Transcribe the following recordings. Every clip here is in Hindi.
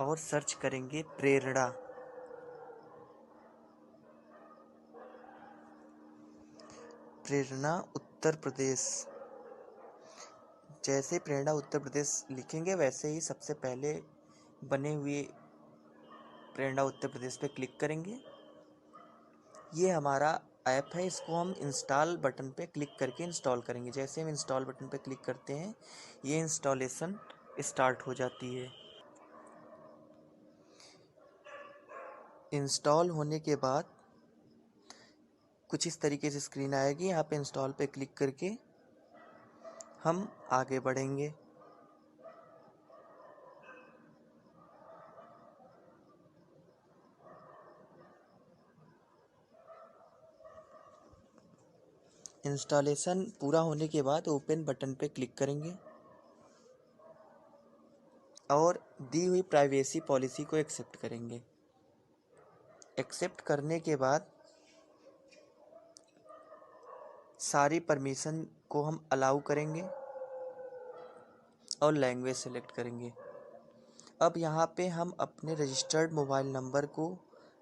और सर्च करेंगे प्रेरणा। प्रेरणा उत्तर प्रदेश। जैसे प्रेरणा उत्तर प्रदेश लिखेंगे वैसे ही सबसे पहले बने हुए प्रेरणा उत्तर प्रदेश पे क्लिक करेंगे। ये हमारा ऐप है, इसको हम इंस्टॉल बटन पे क्लिक करके इंस्टॉल करेंगे। जैसे हम इंस्टॉल बटन पे क्लिक करते हैं ये इंस्टॉलेशन स्टार्ट हो जाती है। इंस्टॉल होने के बाद कुछ इस तरीके से स्क्रीन आएगी। यहाँ पे इंस्टॉल पे क्लिक करके हम आगे बढ़ेंगे। इंस्टॉलेशन पूरा होने के बाद ओपन बटन पे क्लिक करेंगे और दी हुई प्राइवेसी पॉलिसी को एक्सेप्ट करेंगे। एक्सेप्ट करने के बाद सारी परमिशन को हम अलाउ करेंगे और लैंग्वेज सेलेक्ट करेंगे। अब यहाँ पे हम अपने रजिस्टर्ड मोबाइल नंबर को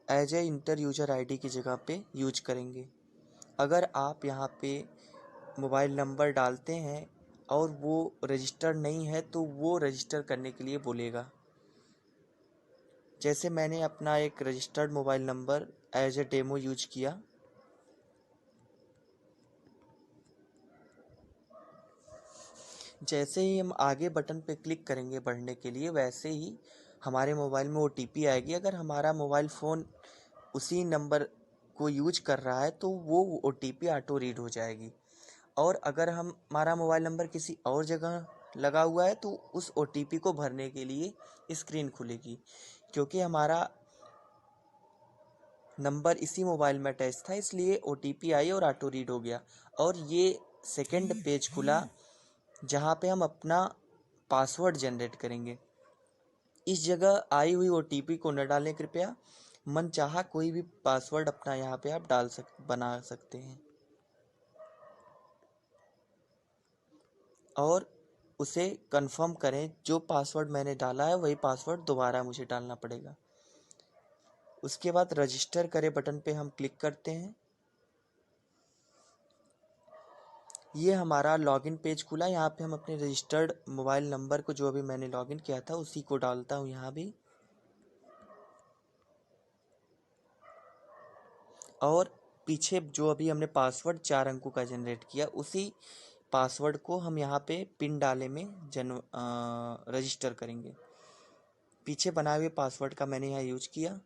as a enter user ID की जगह पे यूज करेंगे। अगर आप यहाँ पे मोबाइल नंबर डालते हैं और वो रजिस्टर्ड नहीं है तो वो रजिस्टर करने के लिए बोलेगा। जैसे मैंने अपना एक registered mobile number as a demo use किया। जैसे ही हम आगे बटन पे क्लिक करेंगे बढ़ने के लिए वैसे ही हमारे मोबाइल में OTP आएगी। अगर हमारा मोबाइल फ़ोन उसी नंबर को यूज कर रहा है तो वो OTP ऑटो रीड हो जाएगी। और अगर हमारा मोबाइल नंबर किसी और जगह लगा हुआ है तो उस OTP को भरने के लिए स्क्रीन खुलेगी। क्योंकि हमारा नंबर इसी मोबाइल में अटैच था इसलिए OTP आई और ऑटो रीड हो गया। और ये सेकंड पेज खुला जहाँ पे हम अपना पासवर्ड जनरेट करेंगे। इस जगह आई हुई OTP को न डालें कृपया। मनचाहा कोई भी पासवर्ड अपना यहाँ पे आप बना सकते हैं और उसे कंफर्म करें। जो पासवर्ड मैंने डाला है वही पासवर्ड दोबारा मुझे डालना पड़ेगा। उसके बाद रजिस्टर करें बटन पे हम क्लिक करते हैं। ये हमारा लॉगिन पेज खुला। यहाँ पे हम अपने रजिस्टर्ड मोबाइल नंबर को जो अभी मैंने लॉगिन किया था उसी को डालता हूँ यहाँ भी। और पीछे जो अभी हमने पासवर्ड 4 अंकों का जनरेट किया उसी पासवर्ड को हम यहाँ पे पिन डाले में रजिस्टर करेंगे। पीछे बनाए हुए पासवर्ड का मैंने यहाँ यूज किया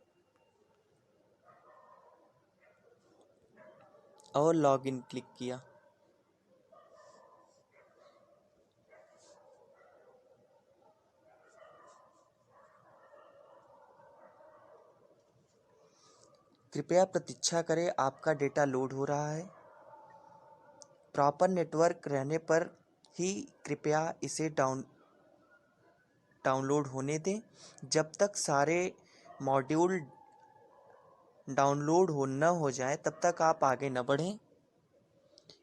और लॉगिन क्लिक किया। कृपया प्रतीक्षा करें, आपका डेटा लोड हो रहा है। प्रॉपर नेटवर्क रहने पर ही कृपया इसे डाउनलोड होने दें। जब तक सारे मॉड्यूल डाउनलोड न हो जाए तब तक आप आगे न बढ़ें।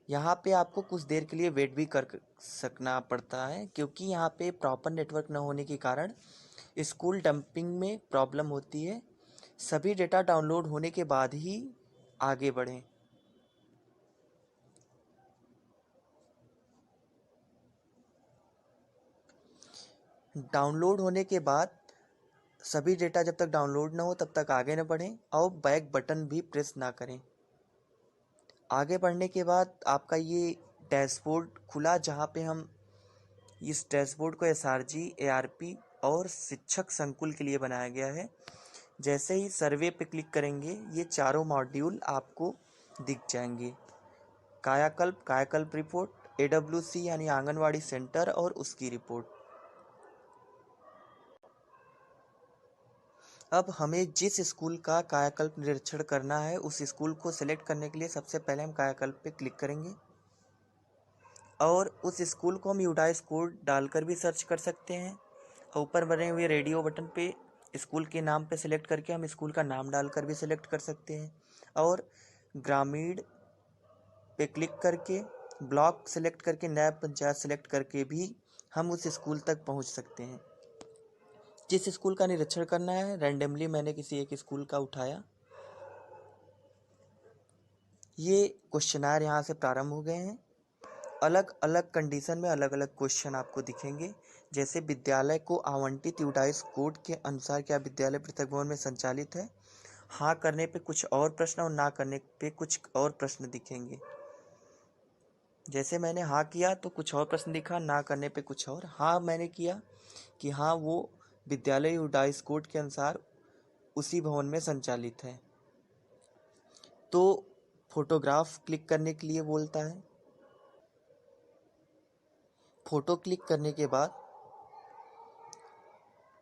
यहाँ पे आपको कुछ देर के लिए वेट भी कर सकना पड़ता है क्योंकि यहाँ पे प्रॉपर नेटवर्क न होने के कारण स्कूल डंपिंग में प्रॉब्लम होती है। सभी डेटा डाउनलोड होने के बाद ही आगे बढ़ें। डाउनलोड होने के बाद सभी डेटा जब तक डाउनलोड ना हो तब तक आगे न बढ़ें और बैक बटन भी प्रेस ना करें। आगे बढ़ने के बाद आपका ये डैशबोर्ड खुला जहाँ पे हम इस डैशबोर्ड को SRG, ARP और शिक्षक संकुल के लिए बनाया गया है। जैसे ही सर्वे पे क्लिक करेंगे ये चारों मॉड्यूल आपको दिख जाएंगे। कायाकल्प रिपोर्ट, AWC यानी आंगनवाड़ी सेंटर और उसकी रिपोर्ट। अब हमें जिस स्कूल का कायाकल्प निरीक्षण करना है उस स्कूल को सिलेक्ट करने के लिए सबसे पहले हम कायाकल्प पे क्लिक करेंगे और उस स्कूल को हम यूडाइस कोड डालकर भी सर्च कर सकते हैं। ऊपर बने हुए रेडियो बटन पे स्कूल के नाम पे सिलेक्ट करके हम स्कूल का नाम डालकर भी सिलेक्ट कर सकते हैं और ग्रामीण पे क्लिक करके ब्लॉक सेलेक्ट करके नया पंचायत सेलेक्ट करके भी हम उस स्कूल तक पहुंच सकते हैं। जिस स्कूल का निरीक्षण करना है, रैंडमली मैंने किसी एक स्कूल का उठाया। ये क्वेश्चनायर यहाँ से प्रारंभ हो गए हैं। अलग अलग कंडीशन में अलग अलग क्वेश्चन आपको दिखेंगे। जैसे विद्यालय को आवंटित यूडाइस कोड के अनुसार क्या विद्यालय पृथक भवन में संचालित है। हाँ करने पे कुछ और प्रश्न और ना करने पे कुछ और प्रश्न दिखेंगे। जैसे मैंने हाँ किया तो कुछ और प्रश्न दिखा, ना करने पे कुछ और। हाँ मैंने किया कि हाँ वो विद्यालय यूडाइस कोड के अनुसार उसी भवन में संचालित है, तो फोटोग्राफ क्लिक करने के लिए बोलता है। फोटो क्लिक करने के बाद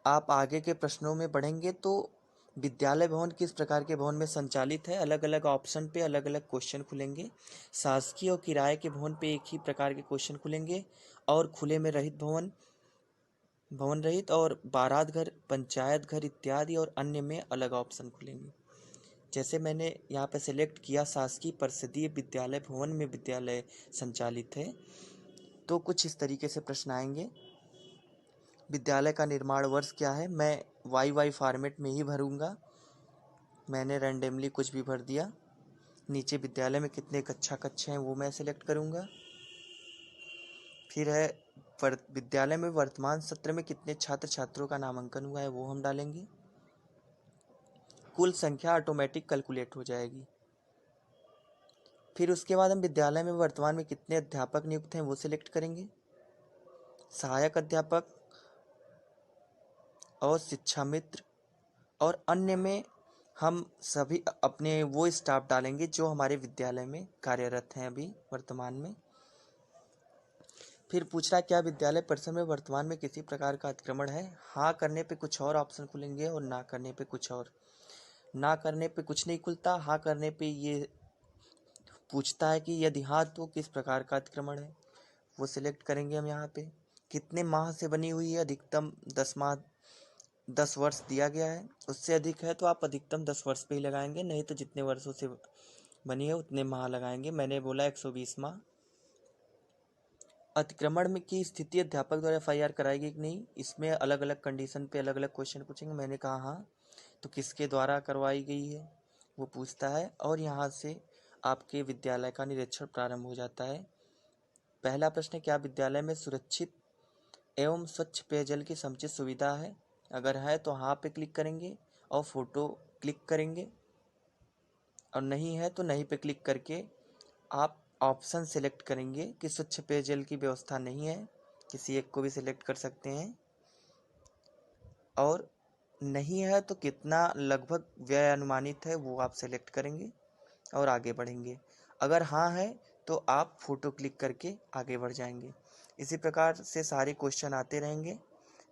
आप आगे के प्रश्नों में बढ़ेंगे तो विद्यालय भवन किस प्रकार के भवन में संचालित है, अलग अलग ऑप्शन पे अलग अलग क्वेश्चन खुलेंगे। शासकीय और किराए के भवन पे एक ही प्रकार के क्वेश्चन खुलेंगे, और खुले में रहित भवन, भवन रहित और बारात घर, पंचायत घर इत्यादि और अन्य में अलग ऑप्शन खुलेंगे। जैसे मैंने यहाँ पे सिलेक्ट किया शासकीय परिषदीय विद्यालय भवन में विद्यालय संचालित है, तो कुछ इस तरीके से प्रश्न आएंगे। विद्यालय का निर्माण वर्ष क्या है, मैं वाई फॉर्मेट में ही भरूंगा। मैंने रैंडमली कुछ भी भर दिया। नीचे विद्यालय में कितने कक्षा हैं वो मैं सिलेक्ट करूंगा। फिर है विद्यालय में वर्तमान सत्र में कितने छात्र छात्रों का नामांकन हुआ है वो हम डालेंगे। कुल संख्या ऑटोमेटिक कैलकुलेट हो जाएगी। फिर उसके बाद हम विद्यालय में वर्तमान में कितने अध्यापक नियुक्त हैं वो सिलेक्ट करेंगे। सहायक अध्यापक और शिक्षा मित्र और अन्य में हम सभी अपने वो स्टाफ डालेंगे जो हमारे विद्यालय में कार्यरत हैं अभी वर्तमान में। फिर पूछ रहा है क्या विद्यालय परिसर में वर्तमान में किसी प्रकार का अतिक्रमण है। हाँ करने पे कुछ और ऑप्शन खुलेंगे और ना करने पे कुछ और। ना करने पे कुछ नहीं खुलता, हाँ करने पे ये पूछता है कि यदि हाँ तो किस प्रकार का अतिक्रमण है, वो सिलेक्ट करेंगे हम यहाँ पे। कितने माह से बनी हुई है, अधिकतम 10 माह 10 वर्ष दिया गया है। उससे अधिक है तो आप अधिकतम 10 वर्ष पे ही लगाएंगे, नहीं तो जितने वर्षों से बनी है उतने माह लगाएंगे। मैंने बोला 120 माह। अतिक्रमण में की स्थिति अध्यापक द्वारा FIR कराएगी कि नहीं, इसमें अलग अलग कंडीशन पे अलग अलग क्वेश्चन पूछेंगे। मैंने कहा हाँ, तो किसके द्वारा करवाई गई है वो पूछता है, और यहाँ से आपके विद्यालय का निरीक्षण प्रारंभ हो जाता है। पहला प्रश्न है क्या विद्यालय में सुरक्षित एवं स्वच्छ पेयजल की समुचित सुविधा है। अगर है तो हाँ पे क्लिक करेंगे और फोटो क्लिक करेंगे, और नहीं है तो नहीं पे क्लिक करके आप ऑप्शन सेलेक्ट करेंगे कि स्वच्छ पेयजल की व्यवस्था नहीं है, किसी एक को भी सिलेक्ट कर सकते हैं। और नहीं है तो कितना लगभग व्यय अनुमानित है वो आप सेलेक्ट करेंगे और आगे बढ़ेंगे। अगर हाँ है तो आप फोटो क्लिक करके आगे बढ़ जाएंगे। इसी प्रकार से सारे क्वेश्चन आते रहेंगे।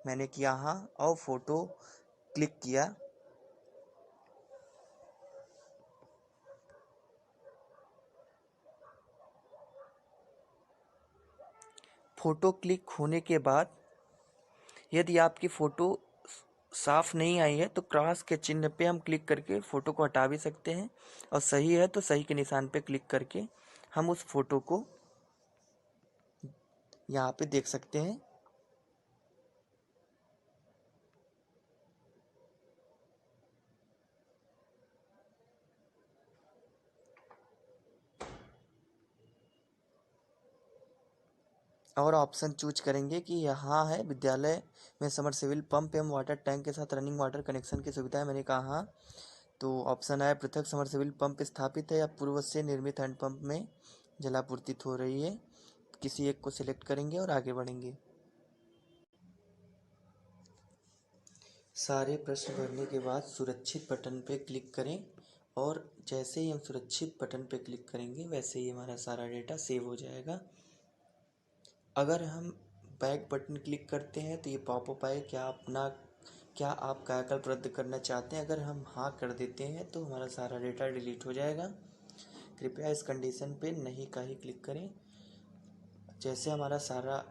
मैंने किया हाँ और फोटो क्लिक किया। फोटो क्लिक होने के बाद यदि आपकी फ़ोटो साफ नहीं आई है तो क्रॉस के चिन्ह पे हम क्लिक करके फ़ोटो को हटा भी सकते हैं, और सही है तो सही के निशान पे क्लिक करके हम उस फ़ोटो को यहाँ पे देख सकते हैं। और ऑप्शन चूज करेंगे कि यहाँ है विद्यालय में समरसेबल पंप एवं वाटर टैंक के साथ रनिंग वाटर कनेक्शन की सुविधा है। मैंने कहा हाँ, तो ऑप्शन है पृथक समरसेबल पंप स्थापित है या पूर्व से निर्मित हैंडपंप में जलापूर्ति हो रही है। किसी एक को सिलेक्ट करेंगे और आगे बढ़ेंगे। सारे प्रश्न भरने के बाद सुरक्षित बटन पे क्लिक करें, और जैसे ही हम सुरक्षित बटन पे क्लिक करेंगे वैसे ही हमारा सारा डेटा सेव हो जाएगा। अगर हम बैक बटन क्लिक करते हैं तो ये पॉपअप आए क्या आप कायाकल्प रद्द करना चाहते हैं। अगर हम हाँ कर देते हैं तो हमारा सारा डेटा डिलीट हो जाएगा। कृपया इस कंडीशन पे नहीं का ही क्लिक करें। जैसे हमारा सारा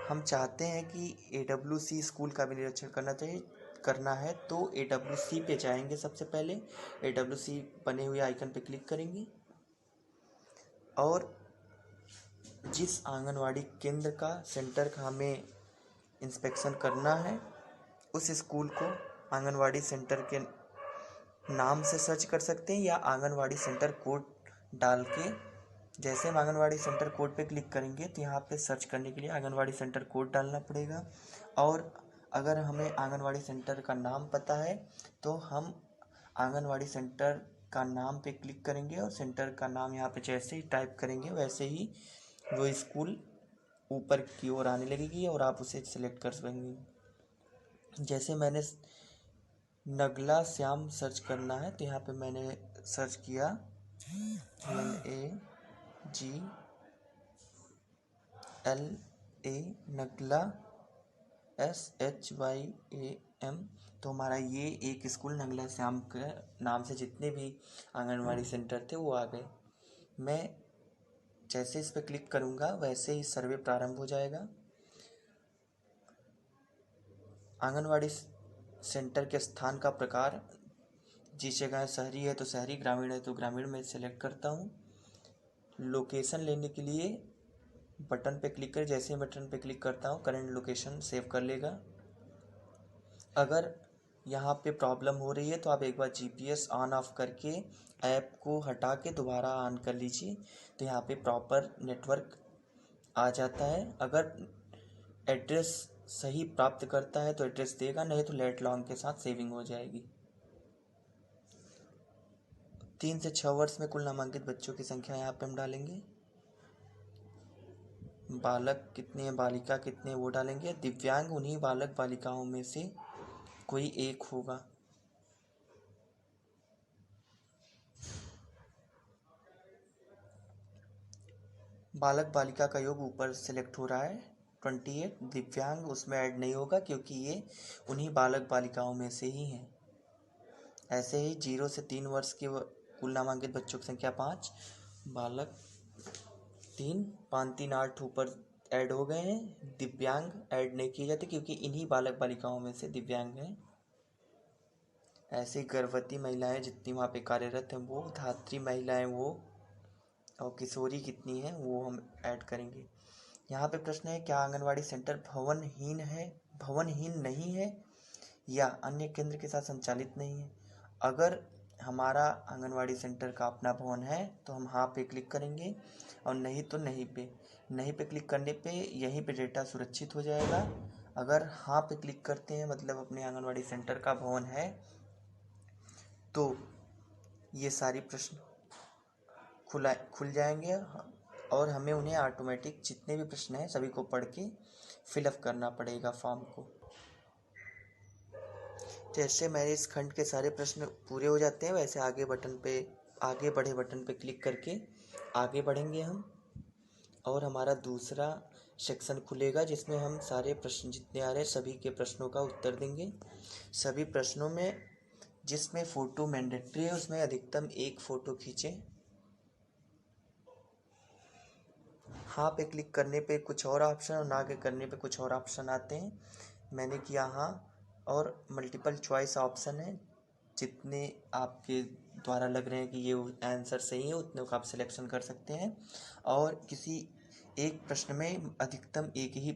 हम चाहते हैं कि AWC स्कूल का भी निरीक्षण करना है तो AWC पे जाएंगे। सबसे पहले AWC बने हुए आइकन पे क्लिक करेंगे, और जिस आंगनवाड़ी केंद्र का सेंटर का हमें इंस्पेक्शन करना है उस स्कूल को आंगनवाड़ी सेंटर के नाम से सर्च कर सकते हैं या आंगनवाड़ी सेंटर कोड डाल के, जैसे हम आंगनवाड़ी सेंटर कोड पे क्लिक करेंगे तो यहाँ पे सर्च करने के लिए आंगनवाड़ी सेंटर कोड डालना पड़ेगा। और अगर हमें आंगनवाड़ी सेंटर का नाम पता है तो हम आंगनवाड़ी सेंटर का नाम पे क्लिक करेंगे और सेंटर का नाम यहाँ पे जैसे ही टाइप करेंगे वैसे ही वो स्कूल ऊपर की ओर आने लगेगी और आप उसे सिलेक्ट कर सकेंगे। जैसे मैंने नगला श्याम सर्च करना है तो यहाँ पे मैंने सर्च किया NAGLA नगला SHYAM। तो हमारा ये एक स्कूल नगला श्याम के नाम से जितने भी आंगनवाड़ी सेंटर थे वो आ गए। मैं जैसे इस पर क्लिक करूँगा वैसे ही सर्वे प्रारंभ हो जाएगा। आंगनवाड़ी सेंटर के स्थान का प्रकार, जिस जगह शहरी है तो शहरी, ग्रामीण है तो ग्रामीण में सेलेक्ट करता हूँ। लोकेशन लेने के लिए बटन पे क्लिक करें, जैसे ही बटन पे क्लिक करता हूँ करंट लोकेशन सेव कर लेगा। अगर यहाँ पे प्रॉब्लम हो रही है तो आप एक बार GPS ऑन ऑफ करके ऐप को हटा के दोबारा ऑन कर लीजिए तो यहाँ पे प्रॉपर नेटवर्क आ जाता है। अगर एड्रेस सही प्राप्त करता है तो एड्रेस देगा, नहीं तो लेट लॉन्ग के साथ सेविंग हो जाएगी। 3 से 6 वर्ष में कुल नामांकित बच्चों की संख्या यहाँ पे हम डालेंगे। बालक कितने हैं, बालिका कितने हैं वो डालेंगे। दिव्यांग उन्हीं बालक बालिकाओं में से कोई एक होगा। बालक बालिका का योग ऊपर सेलेक्ट हो रहा है 28। दिव्यांग उसमें ऐड नहीं होगा क्योंकि ये उन्हीं बालक बालिकाओं में से ही हैं। ऐसे ही 0 से 3 वर्ष के कुल नामांकित बच्चों की संख्या 5, बालक 3, 5 3 8 ऊपर ऐड हो गए हैं। दिव्यांग ऐड नहीं किए जाते क्योंकि इन्हीं बालक बालिकाओं में से दिव्यांग हैं। ऐसे गर्भवती महिलाएं जितनी वहाँ पे कार्यरत हैं वो, धात्री महिलाएं वो, और किशोरी कितनी हैं वो हम ऐड करेंगे। यहाँ पे प्रश्न है, क्या आंगनवाड़ी सेंटर भवनहीन नहीं है या अन्य केंद्र के साथ संचालित नहीं है। अगर हमारा आंगनवाड़ी सेंटर का अपना भवन है तो हम हाँ पे क्लिक करेंगे और नहीं तो नहीं पे क्लिक करने पे यहीं पे डेटा सुरक्षित हो जाएगा। अगर हाँ पे क्लिक करते हैं मतलब अपने आंगनवाड़ी सेंटर का भवन है तो ये सारी प्रश्न खुल जाएंगे और हमें उन्हें ऑटोमेटिक जितने भी प्रश्न हैं सभी को पढ़ के फिलअप करना पड़ेगा फॉर्म को। जैसे मेरे इस खंड के सारे प्रश्न पूरे हो जाते हैं वैसे आगे बढ़े बटन पे क्लिक करके आगे बढ़ेंगे हम और हमारा दूसरा सेक्शन खुलेगा जिसमें हम सारे प्रश्न जितने आ रहे हैं सभी के प्रश्नों का उत्तर देंगे। सभी प्रश्नों में जिसमें फ़ोटो मैंडेटरी है उसमें अधिकतम एक फ़ोटो खींचें। हाँ पे क्लिक करने पे कुछ और ऑप्शन और ना के करने पे कुछ और ऑप्शन आते हैं। मैंने किया हाँ और मल्टीपल चॉइस ऑप्शन है, जितने आपके द्वारा लग रहे हैं कि ये आंसर सही है उतने का आप सिलेक्शन कर सकते हैं और किसी एक प्रश्न में अधिकतम एक ही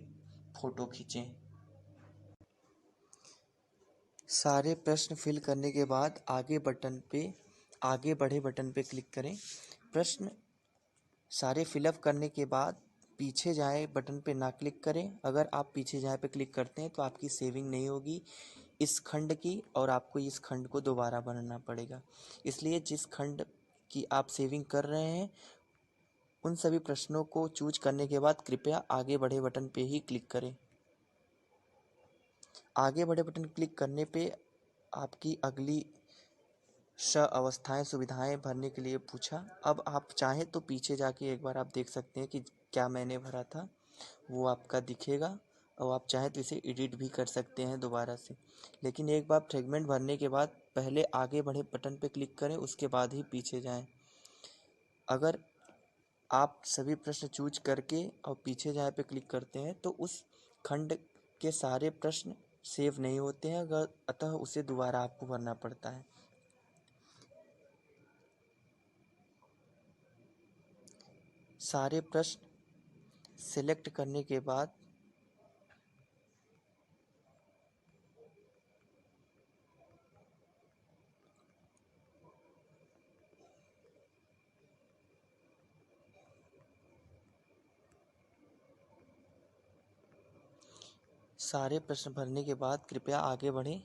फ़ोटो खींचें। सारे प्रश्न फिल करने के बाद आगे बढ़े बटन पे क्लिक करें। प्रश्न सारे फिलअप करने के बाद पीछे जाए बटन पे ना क्लिक करें। अगर आप पीछे जाए पे क्लिक करते हैं तो आपकी सेविंग नहीं होगी इस खंड की और आपको इस खंड को दोबारा भरना पड़ेगा। इसलिए जिस खंड की आप सेविंग कर रहे हैं उन सभी प्रश्नों को चूज करने के बाद कृपया आगे बढ़े बटन पे ही क्लिक करें। आगे बढ़े बटन क्लिक करने पे आपकी अगली अवस्थाएं सुविधाएं भरने के लिए पूछा। अब आप चाहें तो पीछे जाके एक बार आप देख सकते हैं कि क्या मैंने भरा था, वो आपका दिखेगा और आप चाहें तो इसे एडिट भी कर सकते हैं दोबारा से। लेकिन एक बार फ्रेगमेंट भरने के बाद पहले आगे बढ़े बटन पे क्लिक करें उसके बाद ही पीछे जाएं। अगर आप सभी प्रश्न चूज करके और पीछे जाए पे क्लिक करते हैं तो उस खंड के सारे प्रश्न सेव नहीं होते हैं, अतः उसे दोबारा आपको भरना पड़ता है। सारे प्रश्न सिलेक्ट करने के बाद सारे प्रश्न भरने के बाद कृपया आगे बढ़ें,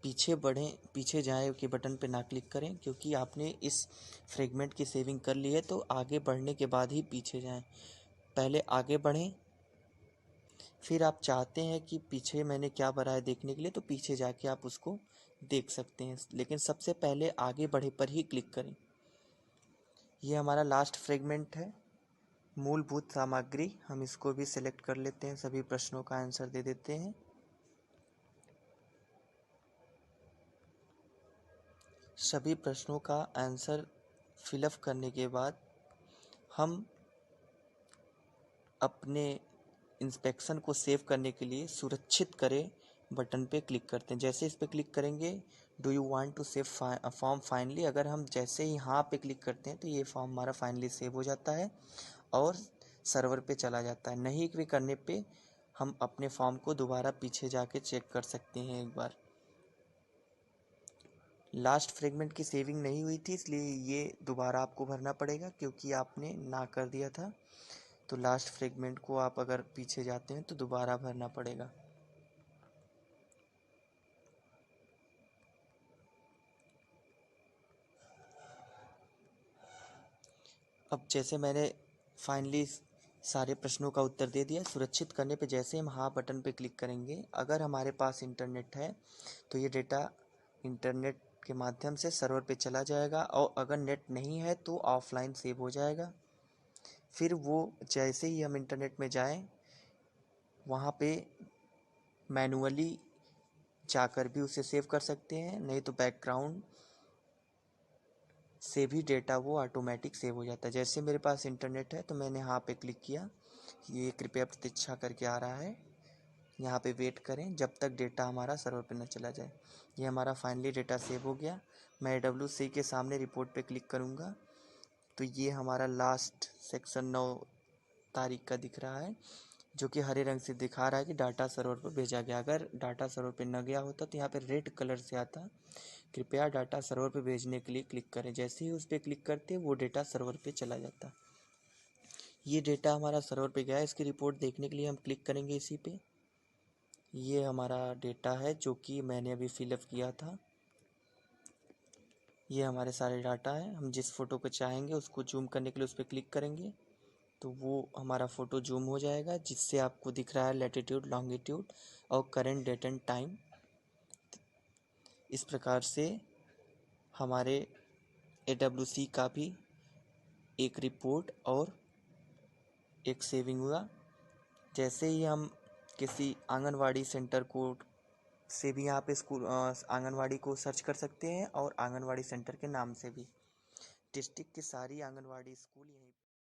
पीछे जाएं के बटन पर ना क्लिक करें, क्योंकि आपने इस फ्रेगमेंट की सेविंग कर ली है तो आगे बढ़ने के बाद ही पीछे जाएं। पहले आगे बढ़ें, फिर आप चाहते हैं कि पीछे मैंने क्या भरा है देखने के लिए तो पीछे जाके आप उसको देख सकते हैं, लेकिन सबसे पहले आगे बढ़े पर ही क्लिक करें। ये हमारा लास्ट फ्रेगमेंट है, मूलभूत सामग्री। हम इसको भी सिलेक्ट कर लेते हैं, सभी प्रश्नों का आंसर दे देते हैं। सभी प्रश्नों का आंसर फिलअप करने के बाद हम अपने इंस्पेक्शन को सेव करने के लिए सुरक्षित करें बटन पे क्लिक करते हैं। जैसे इस पे क्लिक करेंगे, do you want to save form finally, अगर हम जैसे ही हाँ पे क्लिक करते हैं तो ये फॉर्म हमारा फाइनली सेव हो जाता है और सर्वर पे चला जाता है। नहीं क्लिक करने पे हम अपने फॉर्म को दोबारा पीछे जाके चेक कर सकते हैं एक बार। लास्ट फ्रेगमेंट की सेविंग नहीं हुई थी, इसलिए ये दोबारा आपको भरना पड़ेगा क्योंकि आपने ना कर दिया था। तो लास्ट फ्रेगमेंट को आप अगर पीछे जाते हैं तो दोबारा भरना पड़ेगा। अब जैसे मैंने फाइनली सारे प्रश्नों का उत्तर दे दिया, सुरक्षित करने पे जैसे हम हाँ बटन पे क्लिक करेंगे, अगर हमारे पास इंटरनेट है तो ये डेटा इंटरनेट के माध्यम से सर्वर पे चला जाएगा, और अगर नेट नहीं है तो ऑफलाइन सेव हो जाएगा। फिर वो जैसे ही हम इंटरनेट में जाएं, वहाँ पे मैनुअली जाकर भी उसे सेव कर सकते हैं, नहीं तो बैकग्राउंड से भी डेटा वो ऑटोमेटिक सेव हो जाता है। जैसे मेरे पास इंटरनेट है तो मैंने यहाँ पे क्लिक किया, ये कृपया प्रतीक्षा करके आ रहा है, यहाँ पे वेट करें जब तक डेटा हमारा सर्वर पे न चला जाए। ये हमारा फाइनली डेटा सेव हो गया। मैं AWC के सामने रिपोर्ट पे क्लिक करूँगा तो ये हमारा लास्ट सेक्शन 9 तारीख का दिख रहा है, जो कि हरे रंग से दिखा रहा है कि डाटा सर्वर पर भेजा गया। अगर डाटा सर्वर पे न गया होता तो यहाँ पे रेड कलर से आता, कृपया डाटा सर्वर पे भेजने के लिए क्लिक करें। जैसे ही उस पर क्लिक करते वो डेटा सर्वर पे चला जाता। ये डेटा हमारा सर्वर पे गया है, इसकी रिपोर्ट देखने के लिए हम क्लिक करेंगे इसी पे। ये हमारा डेटा है जो कि मैंने अभी फिलअप किया था। ये हमारे सारे डाटा है, हम जिस फ़ोटो को चाहेंगे उसको जूम करने के लिए उस पर क्लिक करेंगे तो वो हमारा फ़ोटो जूम हो जाएगा, जिससे आपको दिख रहा है लैटिट्यूड, लॉन्गिट्यूड और करेंट डेट एंड टाइम। इस प्रकार से हमारे AWC का भी एक रिपोर्ट और एक सेविंग हुआ। जैसे ही हम किसी आंगनवाड़ी सेंटर को से भी यहाँ पे स्कूल आंगनवाड़ी को सर्च कर सकते हैं, और आंगनवाड़ी सेंटर के नाम से भी। डिस्ट्रिक्ट की सारी आंगनवाड़ी स्कूल यहीं